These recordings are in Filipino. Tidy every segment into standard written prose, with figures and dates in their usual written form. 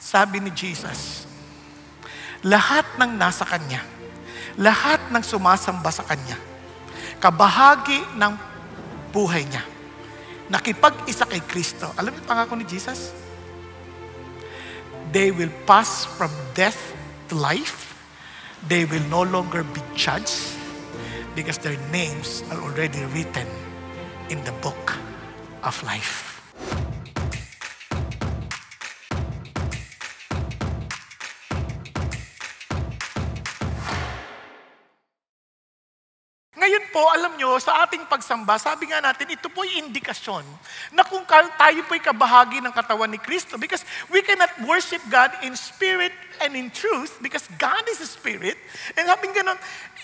Sabi ni Jesus, lahat ng nasa Kanya, lahat ng sumasamba sa Kanya, kabahagi ng buhay niya, nakipag-isa kay Kristo. Alam niyo pangako ni Jesus? They will pass from death to life. They will no longer be judged because their names are already written in the book of life. Ngayon po, alam nyo, sa ating pagsamba, sabi nga natin, ito po'y indikasyon na kung tayo po'y kabahagi ng katawan ni Kristo, because we cannot worship God in spirit and in truth because God is a spirit. And sabi nga nun,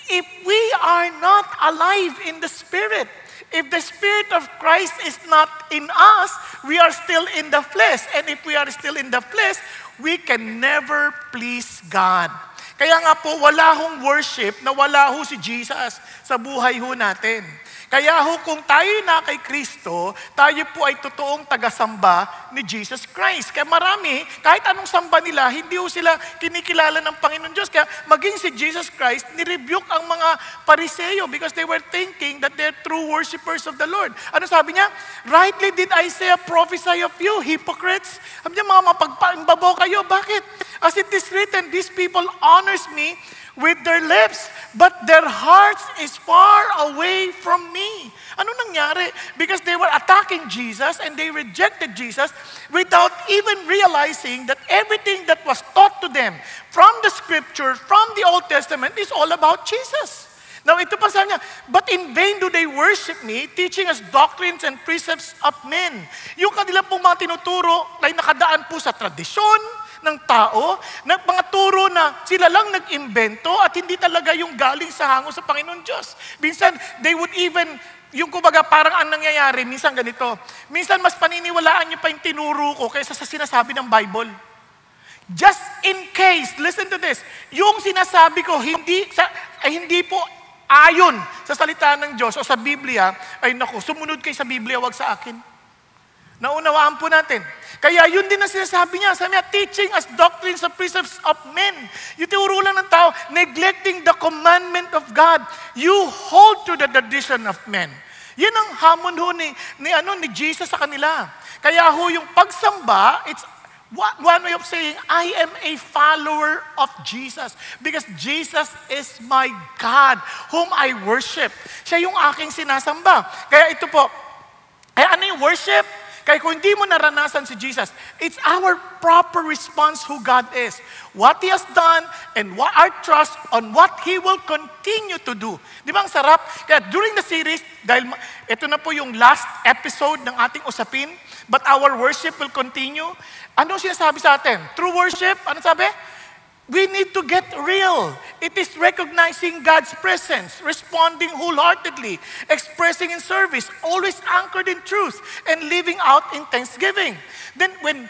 if we are not alive in the spirit, if the Spirit of Christ is not in us, we are still in the flesh. And if we are still in the flesh, we can never please God. Kaya nga po, wala hong worship na wala ho si Jesus sa buhay ho natin. Kaya ho, kung tayo na kay Kristo, tayo po ay totoong tagasamba ni Jesus Christ. Kaya marami, kahit anong samba nila, hindi ho sila kinikilala ng Panginoon Diyos. Kaya maging si Jesus Christ, nirebuke ang mga Pariseo because they were thinking that they're true worshipers of the Lord. Ano sabi niya? Rightly did Isaiah prophesy of you, hypocrites. Sabi niya, mga mapagpaimbabaw kayo. Bakit? As it is written, these people honors me with their lips, but their hearts is far away from me. Ano nangyari? Because they were attacking Jesus and they rejected Jesus without even realizing that everything that was taught to them from the Scripture, from the Old Testament, is all about Jesus. Now, ito pa sabi niya, but in vain do they worship me, teaching us doctrines and precepts of men. Yung kanila pong mga tinuturo ay nakadaan po sa tradisyon ng tao, na mga turo na sila lang nag-imbento at hindi talaga yung galing sa hango sa Panginoon Diyos. Minsan, they would even, yung kumbaga parang ang nangyayari, minsan ganito, minsan mas paniniwalaan nyo pa yung tinuro ko kaysa sa sinasabi ng Bible. Just in case, listen to this, yung sinasabi ko, hindi po ayon sa salita ng Diyos o sa Biblia, ay naku, sumunod kayo sa Biblia, wag sa akin. Naunawaan po natin. Kaya yun din ang sinasabi niya. Sabi niya, teaching as doctrines and precepts of men. Yung tinuro lang ng tao, neglecting the commandment of God. You hold to the tradition of men. Yan ang hamon ho ni Jesus sa kanila. Kaya ho yung pagsamba, it's one way of saying, I am a follower of Jesus. Because Jesus is my God, whom I worship. Siya yung aking sinasamba. Kaya ito po, ano yung worship? Kaya kung hindi mo naranasan si Jesus, it's our proper response who God is. What He has done and what our trust on what He will continue to do. Di ba ang sarap? Kaya during the series, dahil ito na po yung last episode ng ating usapin, but our worship will continue. Ano sinasabi sa atin? True worship, ano sabi? We need to get real. It is recognizing God's presence, responding wholeheartedly, expressing in service, always anchored in truth, and living out in thanksgiving. Then when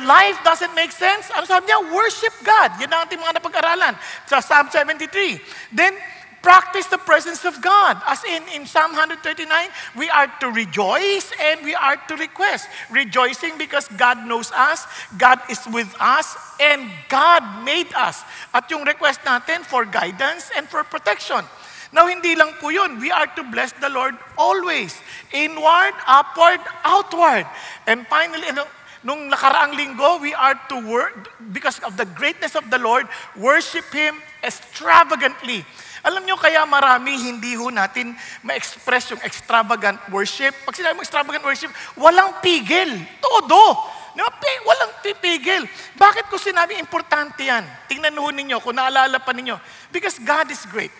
life doesn't make sense, ano sabi niya? Worship God. Yan ang ating mga napag-aralan sa Psalm 73. Then practice the presence of God. As in Psalm 139, we are to rejoice and we are to request. Rejoicing because God knows us, God is with us, and God made us. At yung request natin for guidance and for protection. Now, hindi lang po yun. We are to bless the Lord always. Inward, upward, outward. And finally, nung nakaraang linggo, we are to because of the greatness of the Lord, worship Him extravagantly. Alam nyo, kaya marami hindi ho natin ma-express yung extravagant worship. Pag sinabi mo extravagant worship, walang pigil. Todo. Walang pigil. Bakit ko sinabi importante yan? Tingnan ho ninyo kung naalala pa ninyo. Because God is great.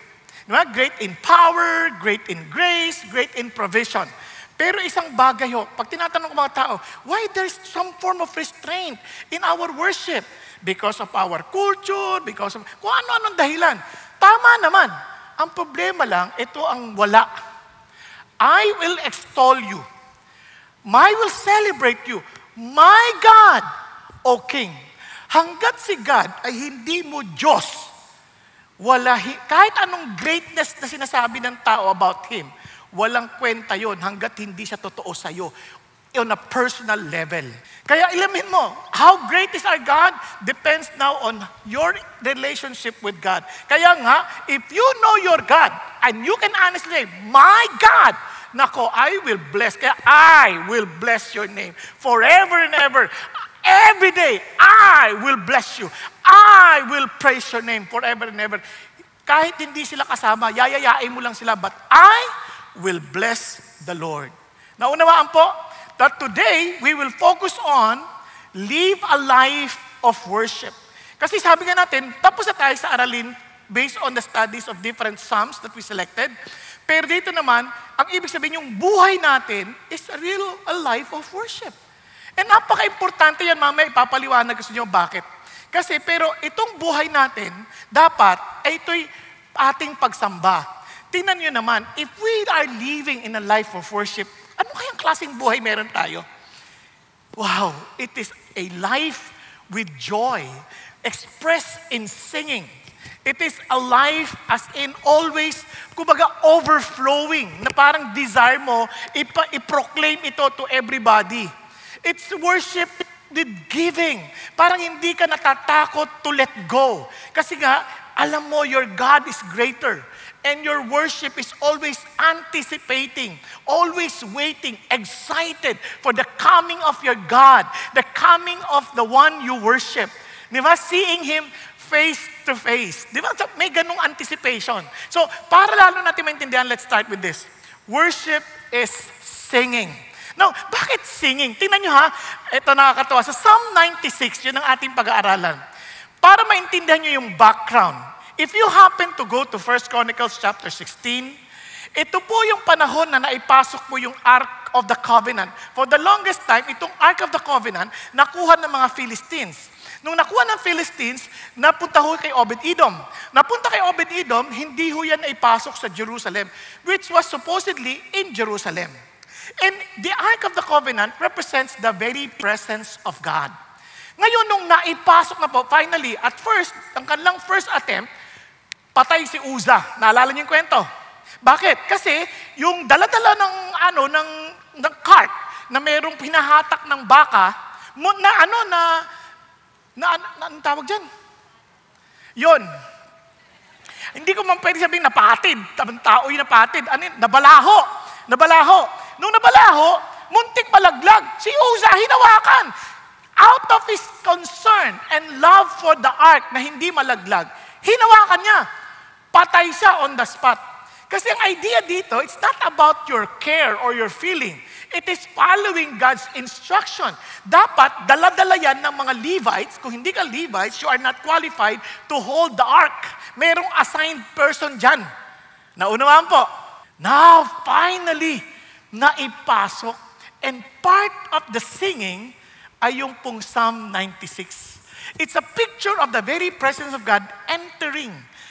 Great in power, great in grace, great in provision. Pero isang bagay ho, pag tinatanong ko mga tao, why there's some form of restraint in our worship? Because of our culture, because of kung ano-anong dahilan. Tama naman. Ang problema lang, ito ang wala. I will extol you. I will celebrate you. My God, O King. Hanggat si God ay hindi mo Diyos, kahit anong greatness na sinasabi ng tao about Him, walang kwenta yon hanggat hindi siya totoo sa'yo. on a personal level. Kaya ilamin mo, how great is our God depends now on your relationship with God. Kaya nga, if you know your God, and you can honestly say, my God, nako, I will bless. Kaya I will bless your name forever and ever. Every day, I will bless you. I will praise your name forever and ever. Kahit hindi sila kasama, yayayain mo lang sila, but I will bless the Lord. Naunawaan po, that today, we will focus on live a life of worship. Kasi sabi nga natin, tapos na tayo sa aralin based on the studies of different Psalms that we selected. Pero dito naman, ang ibig sabihin yung buhay natin is a life of worship. And napaka-importante yan, mamaya ipapaliwanag ko sa inyo bakit. Kasi pero itong buhay natin, dapat ay ito'y ating pagsamba. Tingnan nyo naman, if we are living in a life of worship, ano kayang klaseng buhay meron tayo? Wow, it is a life with joy, expressed in singing. It is a life as in always, kumbaga overflowing, na parang desire mo, i-proclaim ito to everybody. It's worship with giving. Parang hindi ka natatakot to let go. Kasi nga, alam mo, your God is greater. And your worship is always anticipating, always waiting, excited for the coming of your God, the coming of the one you worship. Di ba? Seeing Him face to face. Di ba? May ganung anticipation. So, para lalo natin maintindihan, let's start with this. Worship is singing. Now, bakit singing? Tingnan nyo ha, ito nakakatawa. Sa Psalm 96, yun ang ating pag-aaralan. Para maintindihan nyo yung background, if you happen to go to 1 Chronicles chapter 16, ito po yung panahon na naipasok po yung Ark of the Covenant. For the longest time, itong Ark of the Covenant, nakuha ng mga Philistines. Nung nakuha ng Philistines, napunta ho kay Obed-Edom. Napunta kay Obed-Edom, hindi ho yan naipasok sa Jerusalem, which was supposedly in Jerusalem. And the Ark of the Covenant represents the very presence of God. Ngayon, nung naipasok na po, finally, at first, ang kanilang first attempt, patay si Uza. Naalala niyo yung kwento? Bakit? Kasi yung daladala ng cart na mayroong pinahatak ng baka, anong tawag dyan? Yun. Hindi ko man pwede sabihin napatid. Tao yung napatid. Ano yun? Nabalaho. Nung nabalaho, muntik malaglag. Si Uza, hinawakan. Out of his concern and love for the ark na hindi malaglag, hinawakan niya. Patay siya on the spot. Kasi ang idea dito, it's not about your care or your feeling. It is following God's instruction. Dapat, dala-dala yan ng mga Levites. Kung hindi ka Levites, you are not qualified to hold the ark. Merong assigned person dyan. Naunawaan po. Now, finally, naipasok. And part of the singing ay yung pong Psalm 96. It's a picture of the very presence of God entering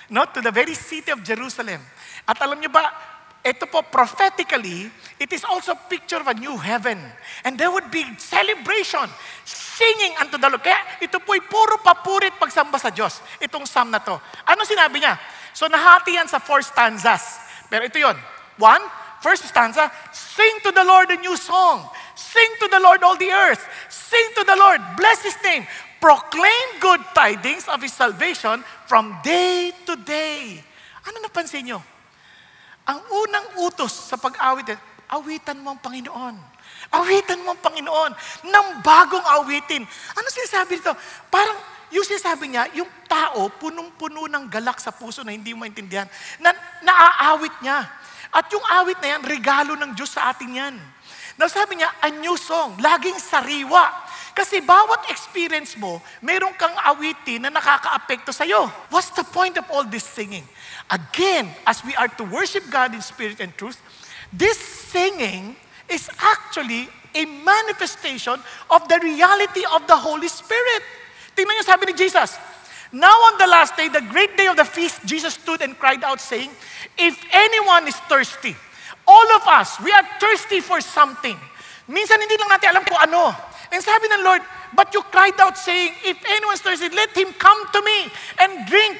to the very city of Jerusalem. At alam niyo ba, ito po prophetically, it is also a picture of a new heaven. And there would be celebration, singing unto the Lord. Kaya ito po'y puro papurit pagsamba sa Diyos, itong psalm na to. Ano sinabi niya? So nahati yan sa 4 stanzas. Pero ito yon. 1, first stanza, sing to the Lord a new song. Sing to the Lord all the earth. Sing to the Lord, bless His name. Proclaim good tidings of His salvation from day to day. Ano napansin nyo? Ang unang utos sa pag-awit, awitan mo ang Panginoon. Awitan mo ang Panginoon ng bagong awitin. Ano sinasabi dito? Parang yung sinasabi niya, yung tao punong-puno ng galak sa puso na hindi mo maintindihan, na naaawit niya. At yung awit na yan, regalo ng Diyos sa atin yan. Sabi niya, a new song, laging sariwa. Kasi bawat experience mo, meron kang awitin na nakaka-apekto sa'yo. What's the point of all this singing? Again, as we are to worship God in spirit and truth, this singing is actually a manifestation of the reality of the Holy Spirit. Tingnan niyo, sabi ni Jesus, now on the last day, the great day of the feast, Jesus stood and cried out saying, if anyone is thirsty, all of us, we are thirsty for something. Minsan hindi lang natin alam kung ano. And sabi ng Lord, but you cried out saying, if anyone's thirsty, let him come to me and drink.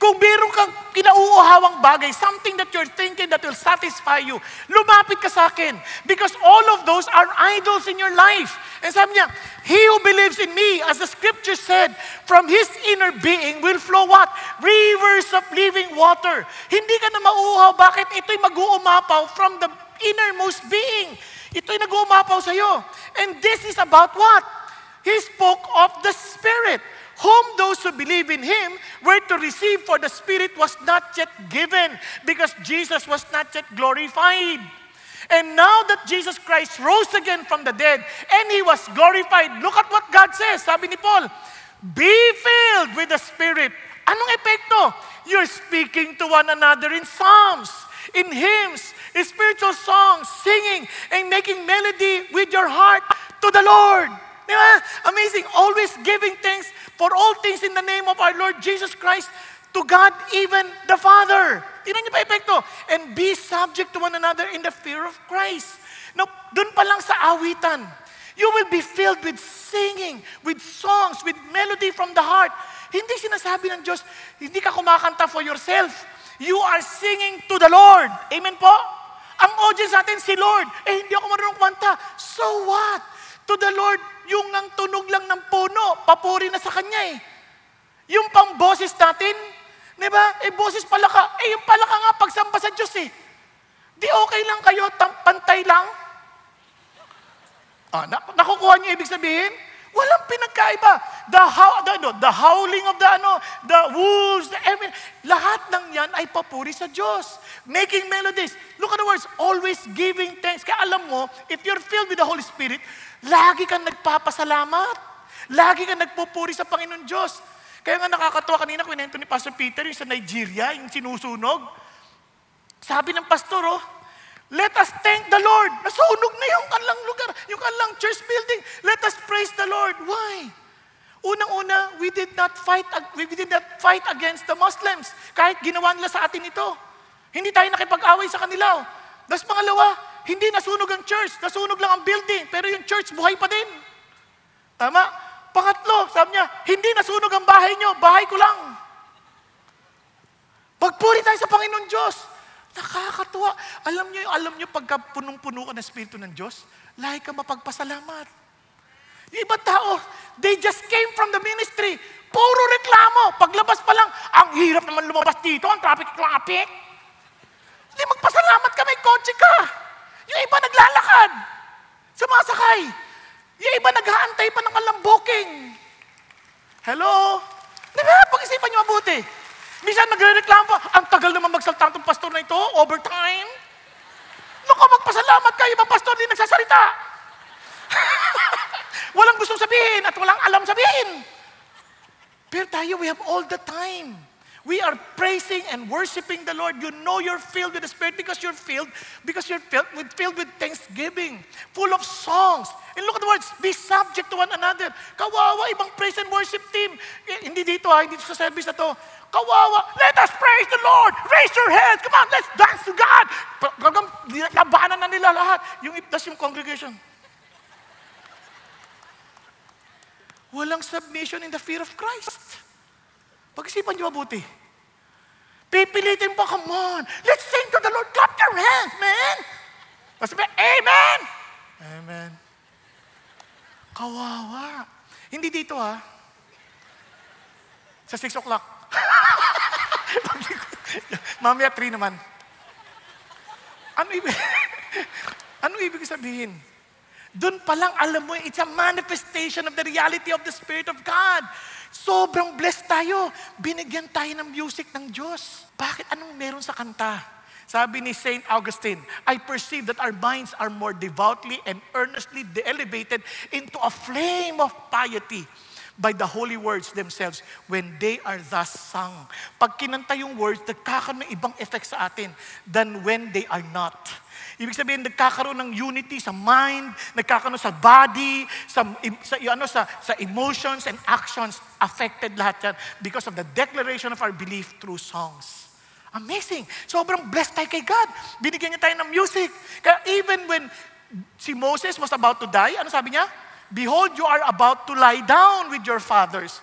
Kung meron kang kinauuhawang bagay, something that you're thinking that will satisfy you, lumapit ka sa akin. Because all of those are idols in your life. And sabi niya, he who believes in me, as the scripture said, from his inner being will flow what? Rivers of living water. Hindi ka na mauuhaw. Bakit? Ito'y mag-uumapaw from the innermost being. Ito'y nag-uumapaw sa'yo. And this is about what? He spoke of the Spirit, whom those who believe in Him were to receive, for the Spirit was not yet given, because Jesus was not yet glorified. And now that Jesus Christ rose again from the dead, and He was glorified, look at what God says. Sabi ni Paul, be filled with the Spirit. Anong epekto? You're speaking to one another in psalms, in hymns, in spiritual songs, singing, and making melody with your heart to the Lord. Diba? Amazing. Always giving thanks for all things in the name of our Lord Jesus Christ to God, even the Father. Tingnan niyo pa epekto. And be subject to one another in the fear of Christ. Now, dun pa lang sa awitan, you will be filled with singing, with songs, with melody from the heart. Hindi sinasabi ng Diyos, hindi ka kumakanta for yourself. You are singing to the Lord. Amen po? Ang audience natin, si Lord. Hindi ako marunong kumanta. So what? To the Lord, yung ang tunog lang ng puno, papuri na sa Kanya eh. Yung pang boses natin, di ba? Boses palaka. Yung palaka nga, pagsamba sa Diyos eh. Di okay lang kayo, pantay lang? Nakukuha niyo ibig sabihin? Walang pinagkaiba. The howling of the wolves, lahat ng yan ay papuri sa Diyos. Making melodies. Look at the words, always giving thanks. Kaya alam mo, if you're filled with the Holy Spirit, lagi kang nagpapasalamat. Lagi kang nagpupuri sa Panginoon Diyos. Kaya nga nakakatawa kanina, kwento ni Pastor Peter, yung sa Nigeria, yung sinusunog. Sabi ng pastor, let us thank the Lord. Nasunog na yung kanilang lugar, yung kanilang church building. Let us praise the Lord. Why? Unang-una, we did not fight against the Muslims. Kahit ginawa nila sa atin ito. Hindi tayo nakipag-away sa kanila. Tapos pangalawa, hindi nasunog ang church. Nasunog lang ang building. Pero yung church, buhay pa din. Tama? Pangatlo, sabi niya, hindi nasunog ang bahay niyo. Bahay ko lang. Pagpuri tayo sa Panginoon Diyos. Nakakatuwa. Alam niyo pagka punong-puno ka ng Espiritu ng Diyos, lahi ka mapagpasalamat. Yung ibang tao, they just came from the ministry. Puro reklamo. Paglabas pa lang, ang hirap naman lumabas dito, ang traffic. Hindi magpasalamat ka, may kotse ka. Yung iba naglalakad. Sumasakay. Yung iba naghaantay pa ng alambuking. Hello? Di ba? Pag-isipan niyo mabuti. Minsan nagre-reklamo pa, ang tagal naman magsalta itong pastor na ito, overtime. Naku, magpasalamat kayo, ibang pastor din nagsasalita. Walang gustong sabihin at walang alam sabihin. Pero tayo, we have all the time. We are praising and worshiping the Lord. You know you're filled with the Spirit because you're filled with thanksgiving, full of songs. And look at the words, be subject to one another. Kawawa, ibang praise and worship team. Hindi dito sa service na to. Kawawa, let us praise the Lord. Raise your hands. Come on, let's dance to God. Labanan na nila lahat. That's yung congregation. Walang submission in the fear of Christ. Pag-isipan niyo mabuti. Pipilitin pa, come on. Let's sing to the Lord. Clap your hands, man. Tapos sabi, amen. Amen. Kawawa. Hindi dito Sa 6 o'clock. Mamaya 3 naman. Ano ibig sabihin? Doon pa lang alam mo, it's a manifestation of the reality of the Spirit of God. Sobrang blessed tayo. Binigyan tayo ng music ng Diyos. Bakit? Anong meron sa kanta? Sabi ni St. Augustine, I perceive that our minds are more devoutly and earnestly elevated into a flame of piety by the holy words themselves when they are thus sung. Pag kinanta yung words, nagkakaroon ng ibang effect sa atin than when they are not. Ibig sabihin, nagkakaroon ng unity sa mind, nagkakaroon sa body, sa emotions and actions, affected lahat yan because of the declaration of our belief through songs. Amazing. Sobrang blessed tayo kay God. Binigyan niya tayo ng music. Kaya even when si Moses was about to die, ano sabi niya? Behold, you are about to lie down with your fathers.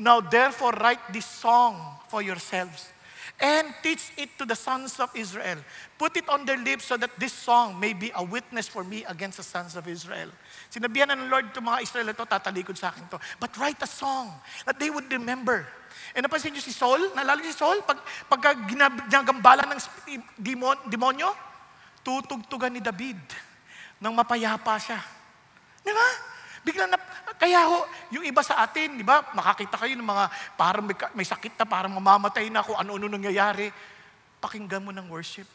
Now therefore write this song for yourselves, and teach it to the sons of Israel. Put it on their lips so that this song may be a witness for me against the sons of Israel. Sinabihan na ng Lord itong mga Israel ito, tatalikod sa akin to. But write a song that they would remember. And napansin niyo si Saul? Naalala niyo si Saul? Pagka ginagambala ng demonyo, tutugtugan ni David nang mapayapa siya. Di ba? Biglang kaya ho, yung iba sa atin, di ba, makakita kayo ng mga parang may sakit na, parang mamamatay na kung ano-ano nangyayari. Pakinggan mo ng worship.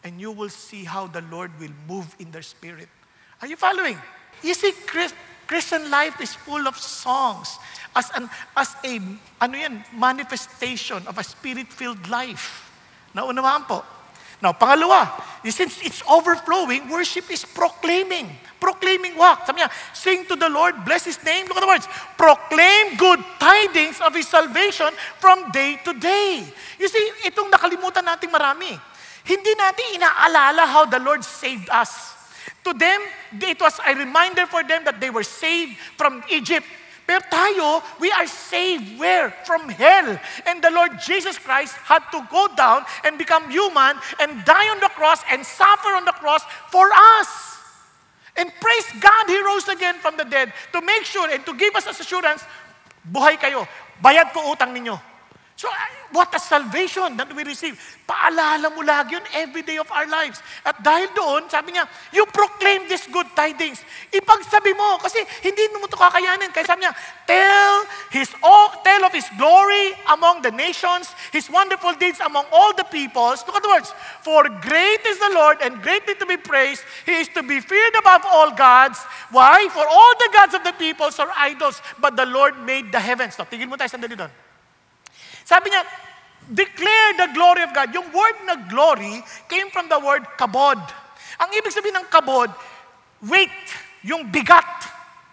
And you will see how the Lord will move in their spirit. Are you following? You see, Christian life is full of songs as a manifestation of a spirit-filled life. Naunawaan po. Now, pangalawa, since it's overflowing, worship is proclaiming. Proclaiming what? Sabi niya, sing to the Lord, bless His name. Look at the words. Proclaim good tidings of His salvation from day to day. You see, itong nakalimutan natin marami. Hindi natin inaalala how the Lord saved us. To them, it was a reminder for them that they were saved from Egypt. Pero tayo, we are saved where? From hell. And the Lord Jesus Christ had to go down and become human and die on the cross and suffer on the cross for us. And praise God, He rose again from the dead to make sure and to give us assurance, buhay kayo, bayad ko utang ninyo. So, what a salvation that we receive. Paalala mo lagi yun every day of our lives. At dahil doon, sabi niya, you proclaim these good tidings. Ipagsabi mo, kasi hindi mo ito kakayanin. Kaya sabi niya, tell of His glory among the nations, His wonderful deeds among all the peoples. Look at the words. For great is the Lord and greatly to be praised. He is to be feared above all gods. Why? For all the gods of the peoples are idols, but the Lord made the heavens. So, tigil mo tayo sandali doon. Sabi niya, declare the glory of God. Yung word na glory came from the word kabod. Ang ibig sabihin ng kabod, weight, yung bigat.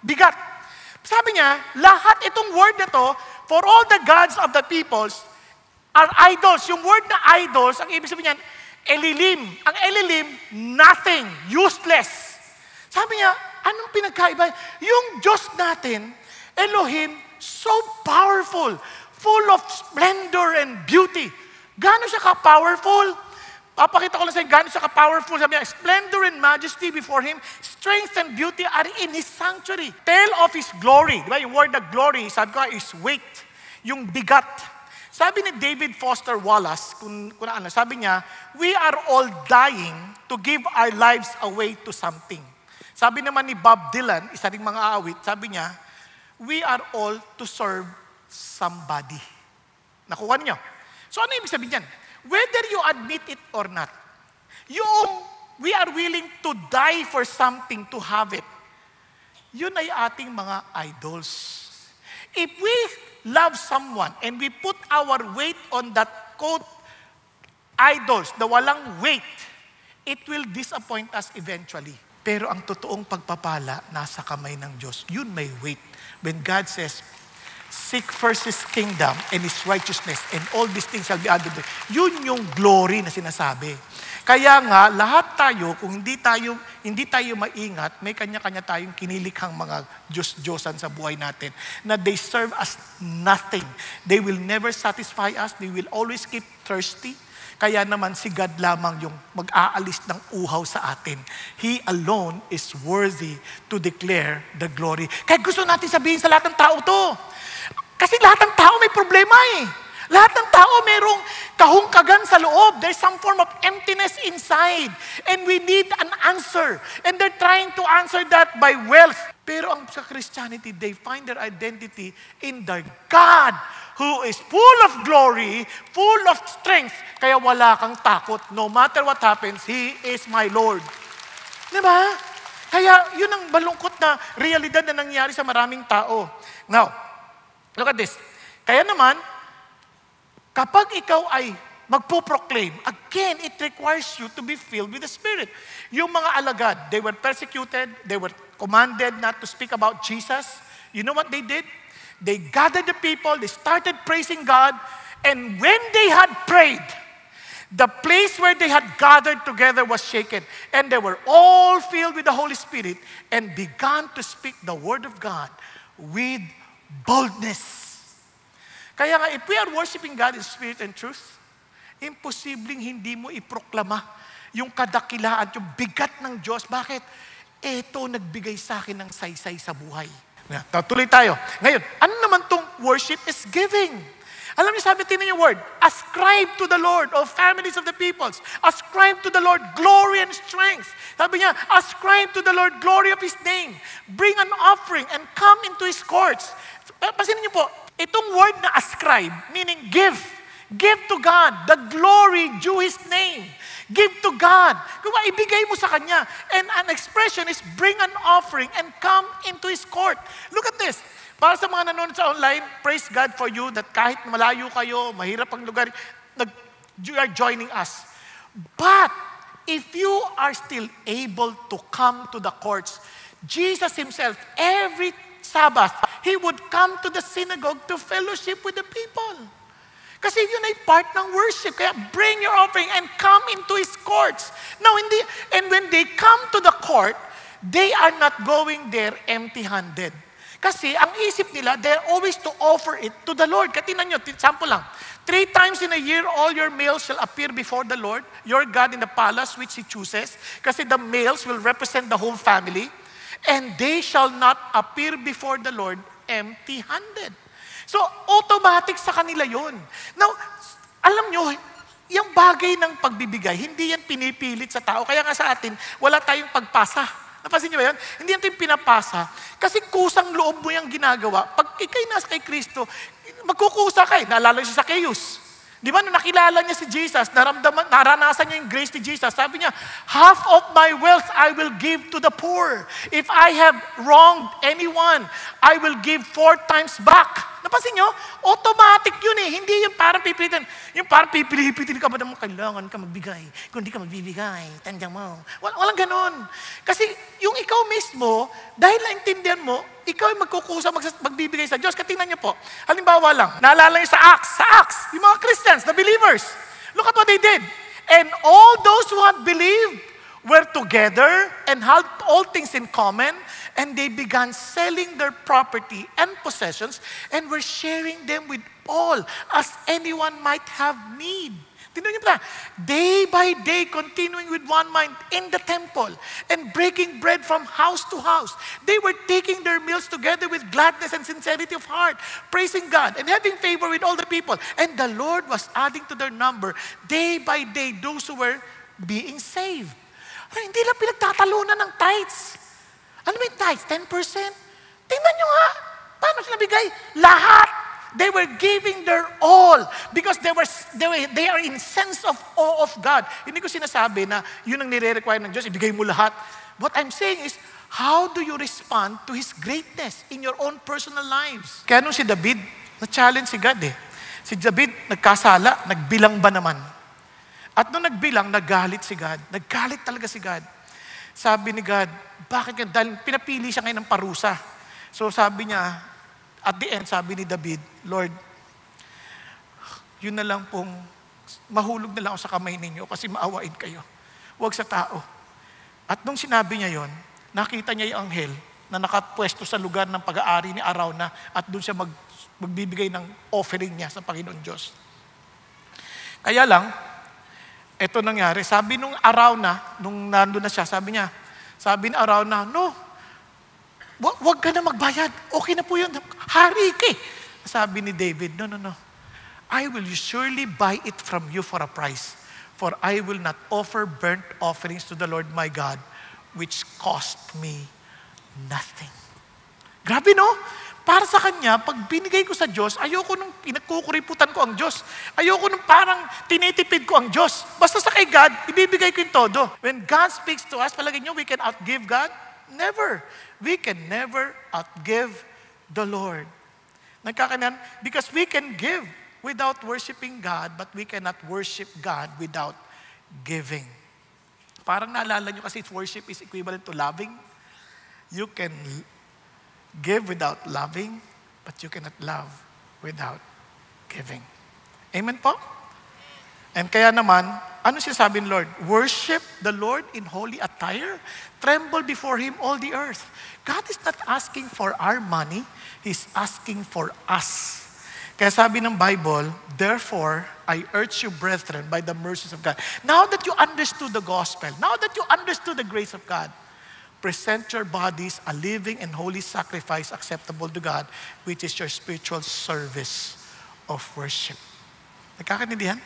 Bigat. Sabi niya, lahat itong word na to, for all the gods of the peoples are idols. Yung word na idols, ang ibig sabihin niyan, elilim. Ang elilim, nothing, useless. Sabi niya, anong pinagkaiba? Yung Diyos natin, Elohim, so powerful, full of splendor and beauty. Gano'n siya ka-powerful? Papakita ko lang sa inyo, gano'n siya ka-powerful. Sabi niya, splendor and majesty before Him, strength and beauty are in His sanctuary. Tell of His glory. Diba? Yung word na glory, sabi ko, is weight. Yung bigat. Sabi ni David Foster Wallace, kung ano, sabi niya, we are all dying to give our lives away to something. Sabi naman ni Bob Dylan, isa ring mga awit, sabi niya, we are all to serve somebody. Nakuha niyo? So ano ibig sabihin yan? Whether you admit it or not, we are willing to die for something to have it. Yun ay ating mga idols. If we love someone and we put our weight on that quote, idols, na walang weight, it will disappoint us eventually. Pero ang totoong pagpapala nasa kamay ng Diyos. Yun may weight. When God says, seek first His kingdom and His righteousness and all these things shall be added. Yun yung glory na sinasabi. Kaya nga, lahat tayo, kung hindi tayo maingat, may kanya-kanya tayong kinilikhang mga Diyos-Diyosan sa buhay natin na they serve us nothing. They will never satisfy us. They will always keep thirsty. Kaya naman si God lamang yung mag-aalis ng uhaw sa atin. He alone is worthy to declare the glory. Kaya gusto natin sabihin sa lahat ng tao to. Kasi lahat ng tao may problema eh. Lahat ng tao mayroong kahungkagan sa loob. There's some form of emptiness inside. And we need an answer. And they're trying to answer that by wealth. Pero ang sa Christianity, they find their identity in their God who is full of glory, full of strength. Kaya wala kang takot. No matter what happens, He is my Lord. Diba? Kaya yun ang malungkot na realidad na nangyari sa maraming tao. Now, look at this. Kaya naman, kapag ikaw ay magpo-proclaim, again, it requires you to be filled with the Spirit. Yung mga alagad, they were persecuted, they were commanded not to speak about Jesus. You know what they did? They gathered the people, they started praising God, and when they had prayed, the place where they had gathered together was shaken, and they were all filled with the Holy Spirit and began to speak the word of God with boldness. Kaya nga, if we are worshiping God in spirit and truth, imposibleng hindi mo iproklama yung kadakilaan, yung bigat ng Diyos. Bakit? Ito nagbigay sa akin ng saysay sa buhay. Tuloy tayo. Ngayon, ano naman tong worship is giving? Alam niyo, sabi tingnan yung word, ascribe to the Lord, O families of the peoples. Ascribe to the Lord glory and strength. Sabi niya, ascribe to the Lord glory of His name. Bring an offering and come into His courts. Pasinin niyo po, itong word na ascribe, meaning give. Give to God the glory due His name. Give to God. Kung ibigay mo sa Kanya. And an expression is bring an offering and come into His court. Look at this. Para sa mga nanonood sa online, praise God for you that kahit malayo kayo, mahirap ang lugar, you are joining us. But, if you are still able to come to the courts, Jesus Himself, every Sabbath, He would come to the synagogue to fellowship with the people. Kasi yun ay part ng worship. Kaya bring your offering and come into His courts. Now, and when they come to the court, they are not going there empty-handed. Kasi ang isip nila, they're always to offer it to the Lord. Katinan nyo, sample lang. 3 times in a year, all your males shall appear before the Lord, your God in the palace which He chooses. Kasi the males will represent the whole family. And they shall not appear before the Lord empty-handed. So, automatic sa kanila yun. Now, alam nyo, yung bagay ng pagbibigay, hindi yan pinipilit sa tao. Kaya nga sa atin, wala tayong pagpasa. Napansin niyo ba yan? Hindi yan tayong pinapasa. Kasi kusang loob mo yung ginagawa. Pag ikay nasa kay Kristo, magkukusa kayo. Naalala niyo si Zacchaeus. Di ba, nung nakilala niya si Jesus, naranasan niya yung grace ni Jesus, sabi niya, half of my wealth I will give to the poor. If I have wronged anyone, I will give 4 times back. Napansin niyo? Automatic yun eh. Hindi yung parang pipilitin. Yung parang pipilitin ka ba naman, kailangan ka magbigay. Kung hindi ka magbibigay, tandang mo. Walang ganon. Kasi yung ikaw mismo, dahil naintindihan mo, ikaw ay magkukusa, magbibigay sa Diyos. Katingnan niyo po. Halimbawa lang, naalala niyo sa Acts, yung mga Christians, the believers. Look at what they did. And all those who had believed were together and had all things in common, and they began selling their property and possessions and were sharing them with all as anyone might have need. Tingnan niyo pala, day by day, continuing with one mind in the temple and breaking bread from house to house. They were taking their meals together with gladness and sincerity of heart, praising God and having favor with all the people. And the Lord was adding to their number, day by day, those who were being saved. Ay, hindi lang pinagtatalunan ng tithes. Ano ba yung tithes? 10%? Tingnan nyo nga. Paano sila bigay? Lahat. They were giving their all because they are in sense of awe of God. Hindi ko sinasabi na yun ang nire-require ng Diyos, ibigay mo lahat. What I'm saying is, how do you respond to His greatness in your own personal lives? Kaya nung si David, na-challenge si God eh. Si David, nagkasala, nagbilang ba naman? At nung nagbilang, nagalit si God. Nagalit talaga si God. Sabi ni God, bakit ka? Dahil pinapili siya ngayon ng parusa. So sabi niya, at the end, sabi ni David, Lord, yun na lang pong, mahulog na lang ako sa kamay ninyo kasi maawain kayo. Huwag sa tao. At nung sinabi niya yon, nakita niya yung anghel na nakapwesto sa lugar ng pag-aari ni Arauna at doon siya magbibigay ng offering niya sa Panginoon Diyos. Kaya lang, ito nangyari. Sabi nung Arauna, nung nandun na siya, sabi ni Arauna, no, wag ka na magbayad. Okay na po yun. Hari ka eh. Sabi ni David, no. I will surely buy it from you for a price. For I will not offer burnt offerings to the Lord my God, which cost me nothing. Grabe no? Para sa kanya, pag binigay ko sa Diyos, ayoko nung pinagkukuriputan ko ang Diyos. Ayoko nung parang tinitipid ko ang Diyos. Basta sa kay God, ibibigay ko yung todo. When God speaks to us, palagay nyo, we can outgive God? Never. We can never outgive the Lord. Nagkakanan, because we can give without worshiping God, but we cannot worship God without giving. Parang naalala nyo kasi worship is equivalent to loving. You can give without loving, but you cannot love without giving. Amen po? And kaya naman, ano sinasabi ng Lord? Worship the Lord in holy attire. Tremble before Him all the earth. God is not asking for our money. He's asking for us. Kaya sabi ng Bible, therefore, I urge you, brethren, by the mercies of God. Now that you understood the gospel, now that you understood the grace of God, present your bodies a living and holy sacrifice acceptable to God, which is your spiritual service of worship. Nagkakaintindihan?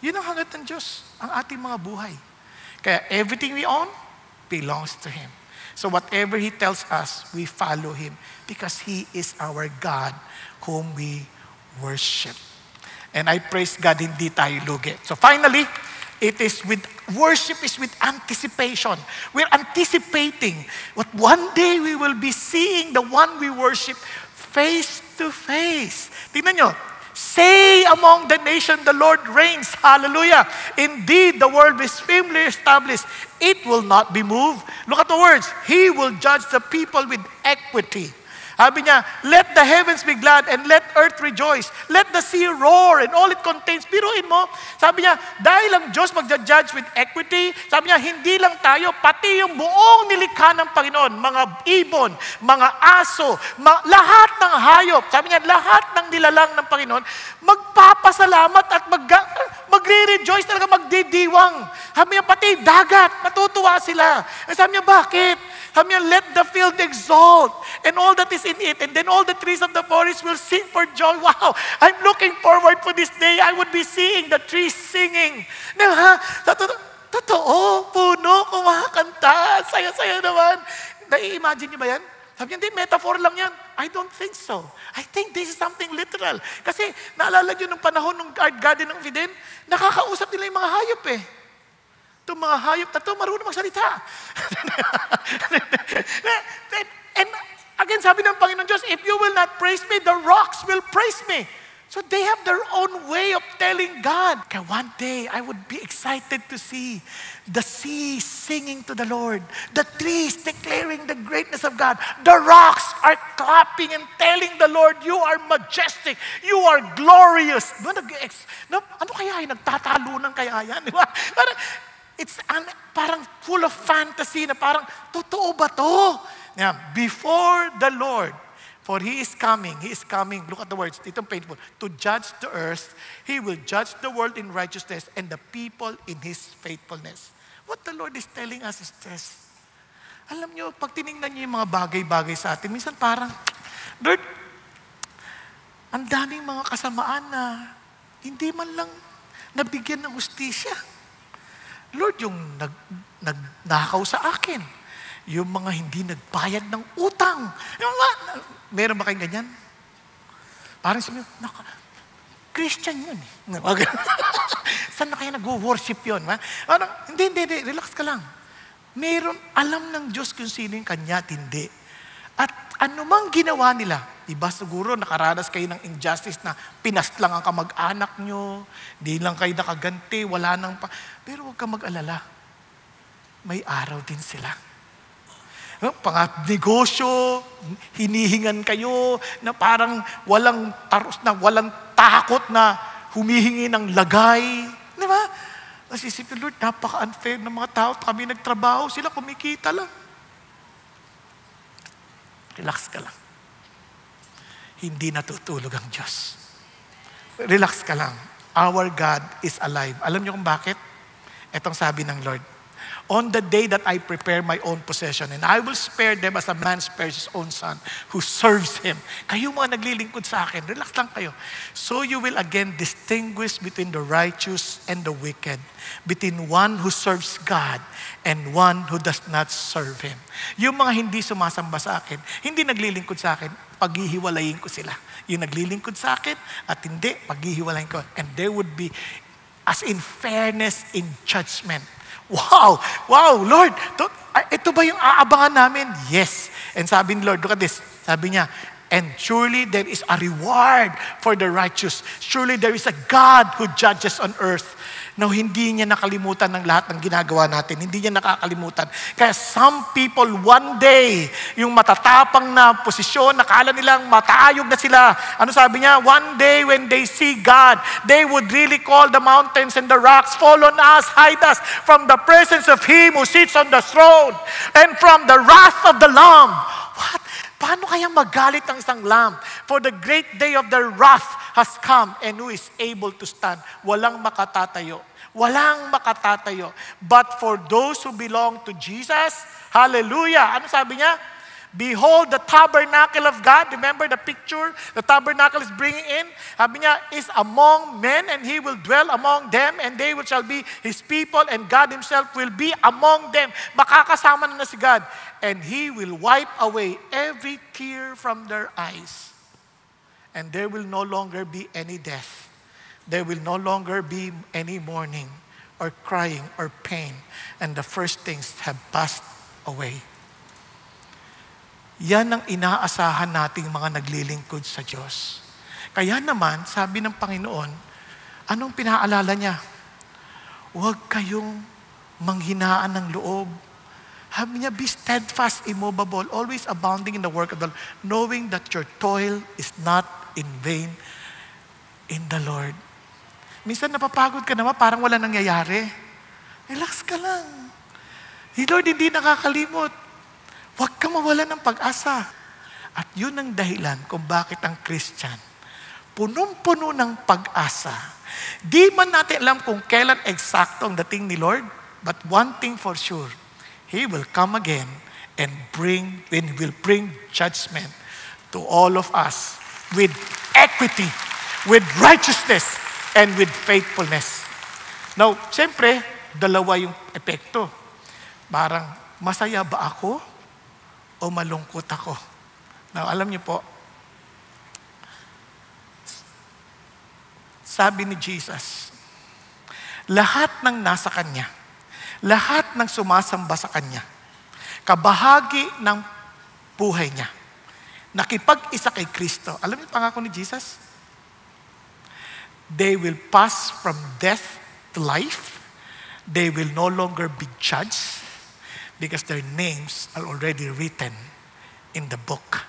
Yun ang hangat ng Diyos, ang ating mga buhay. Kaya everything we own belongs to Him. So whatever He tells us, we follow Him because He is our God whom we worship. And I praise God, hindi tayo lugi. So finally, worship is with anticipation. We're anticipating what one day we will be seeing the one we worship face to face. Tingnan nyo, say among the nation, the Lord reigns. Hallelujah. Indeed, the world is firmly established. It will not be moved. Look at the words. He will judge the people with equity. Sabi niya, let the heavens be glad and let earth rejoice. Let the sea roar and all it contains. Biruin mo, sabi niya, dahil ang Diyos magja-judge with equity, sabi niya, hindi lang tayo, pati yung buong nilikha ng Panginoon, mga ibon, mga aso, lahat ng hayop, sabi niya, lahat ng nilalang ng Panginoon, magpapasalamat at magre-rejoice talaga, magdidiwang. Sabi niya, pati dagat, matutuwa sila. Sabi niya, bakit? Sabi niya, let the field exalt and all that is in it. And then all the trees of the forest will sing for joy. Wow, I'm looking forward for this day. I would be seeing the trees singing. Diba? Totoo, puno, kumakanta. Saya-saya naman. Nai-imagine niyo ba yan? Sabi niya, hindi, metaphor lang yan. I don't think so. I think this is something literal. Kasi naalala niyo nung panahon ng Garden ng Eden, nakakausap nila yung mga hayop eh. Itong mga hayop na ito, marunong magsalita. And again, sabi ng Panginoon Diyos, if you will not praise me, the rocks will praise me. So they have their own way of telling God. Kaya one day, I would be excited to see the sea singing to the Lord, the trees declaring the greatness of God, the rocks are clapping and telling the Lord, you are majestic, you are glorious. Ano kaya yan? Nagtatalunan kaya yan? It's parang full of fantasy na parang, totoo ba to? Yeah, before the Lord, for He is coming, look at the words, itong painful, to judge the earth, He will judge the world in righteousness and the people in His faithfulness. What the Lord is telling us is this. Alam nyo, pag tinignan nyo yung mga bagay-bagay sa atin, minsan parang, Lord, ang daming mga kasamaan na hindi man lang nabigyan ng hustisya. Lord, yung nagnakaw sa akin, yung mga hindi nagbayad ng utang. Meron ba kayong ganyan? Parang sabi, Christian yun. Saan na kaya nag-worship yun? Parang, hindi, relax ka lang. Meron, alam ng Diyos kung sino yung kanya at hindi. At anumang ginawa nila, iba siguro nakaranas kayo ng injustice na pinastlang ang kamag-anak nyo, di lang kayo nakaganti, wala nang pa. Pero huwag ka mag-alala. May araw din sila. Negosyo, hinihingan kayo na parang walang taros na, walang takot na humihingi ng lagay. Di ba? Nasisipin, Lord, napaka-unfair ng mga tao. Kami nagtrabaho, sila kumikita lang. Relax ka lang. Hindi natutulog ang Diyos. Relax ka lang. Our God is alive. Alam niyo kung bakit? Etong sabi ng Lord, on the day that I prepare my own possession, and I will spare them as a man spares his own son who serves him. Kayo mga naglilingkod sa akin, relax lang kayo. So you will again distinguish between the righteous and the wicked, between one who serves God and one who does not serve Him. Yung mga hindi sumasamba sa akin, hindi naglilingkod sa akin, paghihiwalayin ko sila. Yung naglilingkod sa akin at hindi, paghihiwalayin ko. And there would be, as in fairness in judgment. Wow! Wow, Lord! Ito ba yung aabangan namin? Yes. And sabi ni Lord, look at this. Sabi niya, and surely there is a reward for the righteous. Surely there is a God who judges on earth. Now, hindi niya nakalimutan ng lahat ng ginagawa natin. Hindi niya nakakalimutan. Kaya some people, one day, yung matatapang na posisyon, nakala nilang mataayog na sila. Ano sabi niya? One day when they see God, they would really call the mountains and the rocks, fall on us, hide us from the presence of Him who sits on the throne and from the wrath of the Lamb. What? Paano kaya magalit ang isang lamb? For the great day of their wrath has come, and who is able to stand? Walang makatatayo. Walang makatatayo. But for those who belong to Jesus, hallelujah! Ano sabi niya? Behold, the tabernacle of God. Remember the picture the tabernacle is bringing in? Sabi niya, is among men, and He will dwell among them, and they shall be His people, and God Himself will be among them. Makakasama na si God. And He will wipe away every tear from their eyes. And there will no longer be any death. There will no longer be any mourning, or crying, or pain. And the first things have passed away. Yan ang inaasahan nating mga naglilingkod sa Diyos. Kaya naman, sabi ng Panginoon, anong pinaalala niya? Huwag kayong manghinaan ng loob. Sabi niya, be steadfast, immovable, always abounding in the work of the Lord, knowing that your toil is not in vain in the Lord. Minsan napapagod ka naman, parang wala nangyayari. Relax ka lang. Si Lord hindi nakakalimot. Huwag ka mawala ng pag-asa. At yun ang dahilan kung bakit ang Christian, punong-puno ng pag-asa. Di man natin alam kung kailan eksakto ang dating ni Lord, but one thing for sure, He will come again and will bring judgment to all of us with equity, with righteousness, and with faithfulness. Now, siyempre, dalawa yung epekto. Parang, masaya ba ako? O malungkot ako? Now, alam niyo po, sabi ni Jesus, lahat ng nasa Kanya, lahat ng sumasamba sa Kanya, kabahagi ng buhay niya, nakipag-isa kay Kristo. Alam niyo pangako ni Jesus? They will pass from death to life. They will no longer be judged, because their names are already written in the book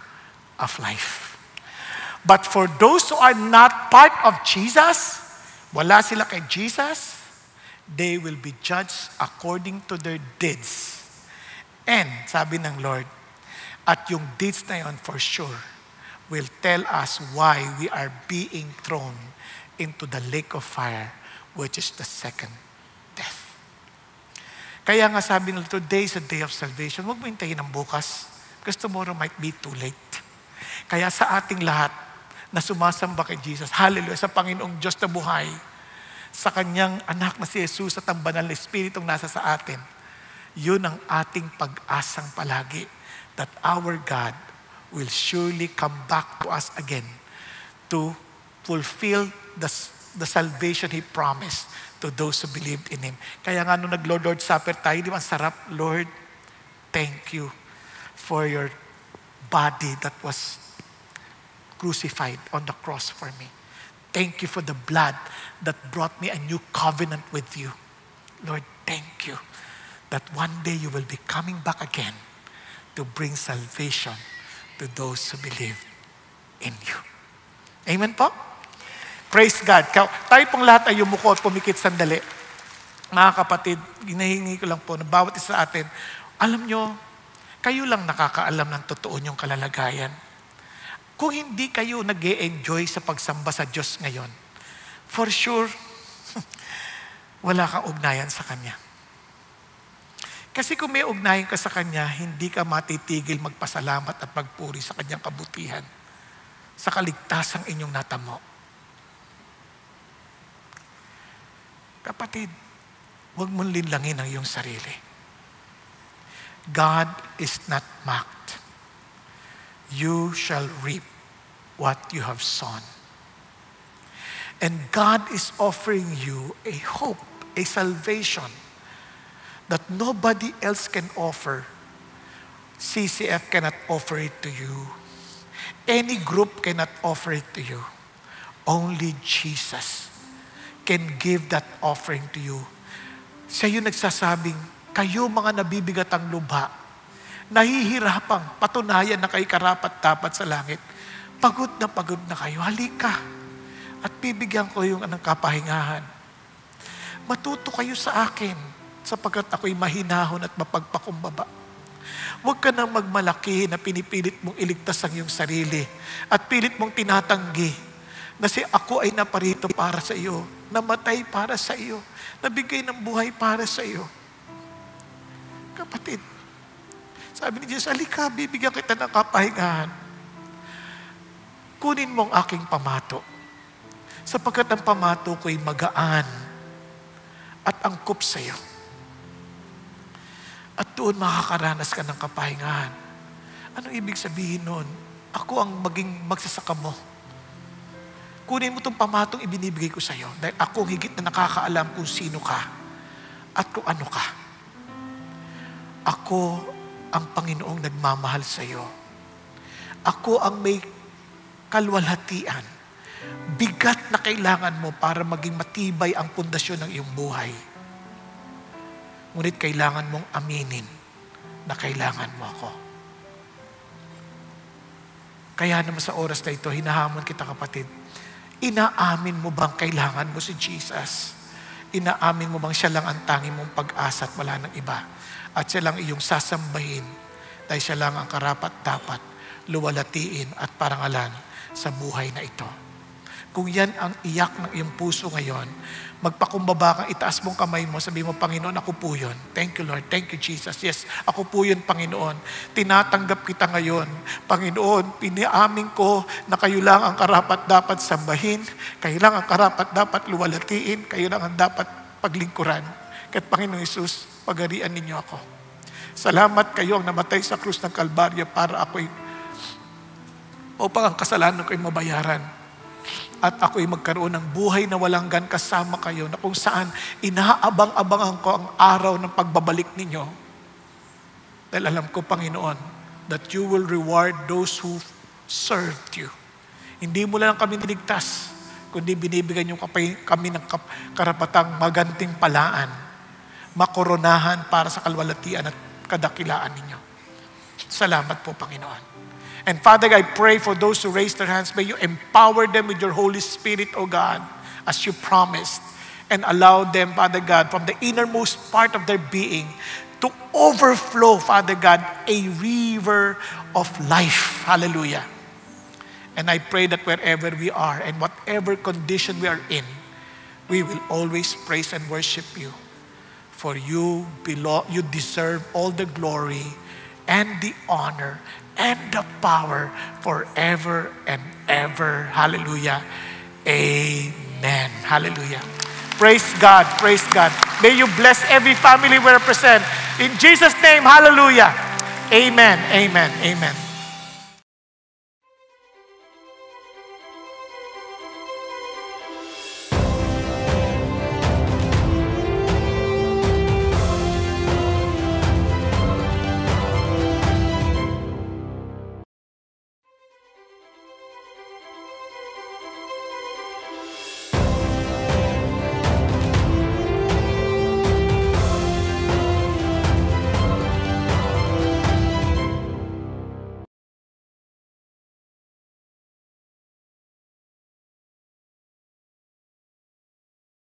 of life. But for those who are not part of Jesus, wala sila kay Jesus, they will be judged according to their deeds. And, sabi ng Lord, at yung deeds na yun for sure will tell us why we are being thrown into the lake of fire, which is the second death. Kaya nga sabi nila, today is a day of salvation. Huwag mo hintayin ang bukas, because tomorrow might be too late. Kaya sa ating lahat na sumasamba kay Jesus, hallelujah, sa Panginoong Diyos na buhay, sa Kanyang anak na si Jesus at ang banal na Espiritong nasa sa atin, yun ang ating pag-asang palagi, that our God will surely come back to us again to fulfill the salvation He promised to those who believed in Him. Kaya nga nung nag-Lord Supper tayo, di ba, sarap, Lord, thank you for your body that was crucified on the cross for me. Thank you for the blood that brought me a new covenant with you. Lord, thank you that one day you will be coming back again to bring salvation to those who believe in you. Amen po? Praise God. Tayo pong lahat ay yumuko at pumikit sandali. Mga kapatid, ginahingi ko lang po na bawat isa sa atin, alam nyo, kayo lang nakakaalam ng totoo nyong kalalagayan. Kung hindi kayo nag-e-enjoy sa pagsamba sa Diyos ngayon, for sure, wala kang ugnayan sa Kanya. Kasi kung may ugnayan ka sa Kanya, hindi ka matitigil magpasalamat at magpuri sa Kanyang kabutihan, sa kaligtasang inyong natamo. Kapatid, huwag mong linlangin ang iyong sarili. God is not mocked. You shall reap what you have sown. And God is offering you a hope, a salvation that nobody else can offer. CCF cannot offer it to you. Any group cannot offer it to you. Only Jesus can give that offering to you. Siya yung nagsasabing, kayo mga nabibigat ang lubha, nahihirapang patunayan na kayo karapat-dapat sa langit, pagod na kayo, halika at bibigyan ko yung anong kapahingahan. Matuto kayo sa akin sapagkat ako'y mahinahon at mapagpakumbaba. Huwag ka nang magmalaki na pinipilit mong iligtas ang iyong sarili at pilit mong tinatanggi na si ako ay naparito para sa iyo, namatay para sa iyo, nabigay ng buhay para sa iyo. Kapatid, sabi ni Jesus, halika, bibigyan kita ng kapahingahan. Kunin mo ang aking pamato, sapagkat ang pamato ko'y magaan at angkop sa iyo. At doon makakaranas ka ng kapahingahan. Anong ibig sabihin nun? Ako ang maging magsasaka mo. Kunin mo itong pamatong ibinibigay ko sa iyo dahil ako ang higit na nakakaalam kung sino ka at kung ano ka. Ako ang Panginoong nagmamahal sa iyo. Ako ang may kalwalhatian, bigat na kailangan mo para maging matibay ang pundasyon ng iyong buhay. Ngunit kailangan mong aminin na kailangan mo ako. Kaya naman sa oras na ito, hinahamon kita kapatid, inaamin mo bang kailangan mo si Jesus? Inaamin mo bang siya lang ang tanging mong pag-asa at wala nang iba? At siya lang iyong sasambahin dahil siya lang ang karapat-dapat, luwalatiin at parangalan sa buhay na ito. Kung yan ang iyak ng iyong puso ngayon, magpakumbaba kang, itaas mong kamay mo, sabi mo, Panginoon, ako po yun. Thank you, Lord. Thank you, Jesus. Yes, ako po yun, Panginoon. Tinatanggap kita ngayon. Panginoon, piniamin ko na kayo lang ang karapat-dapat sambahin, kayo lang ang karapat-dapat luwalatiin, kayo lang ang dapat paglingkuran. Kahit Panginoon Jesus, pagarian ninyo ako. Salamat kayo ang namatay sa krus ng Kalbaryo para ako'y, upang ang kasalanan ko'y mabayaran. At ako'y magkaroon ng buhay na walang gan kasama kayo, na kung saan inaabang-abangan ko ang araw ng pagbabalik ninyo. Dahil alam ko, Panginoon, that you will reward those who served you. Hindi mo lang kami niligtas, kundi binibigyan niyo kami ng karapatang maganting palaan, makoronahan para sa kalwalatian at kadakilaan ninyo. Salamat po, Panginoon. And Father, I pray for those who raise their hands, may you empower them with your Holy Spirit, O God, as you promised, and allow them, Father God, from the innermost part of their being, to overflow, Father God, a river of life. Hallelujah. And I pray that wherever we are and whatever condition we are in, we will always praise and worship you. For you deserve all the glory and the honor and the power forever and ever. Hallelujah. Amen. Hallelujah. Praise God. Praise God. May you bless every family we represent. In Jesus' name, hallelujah. Amen. Amen. Amen.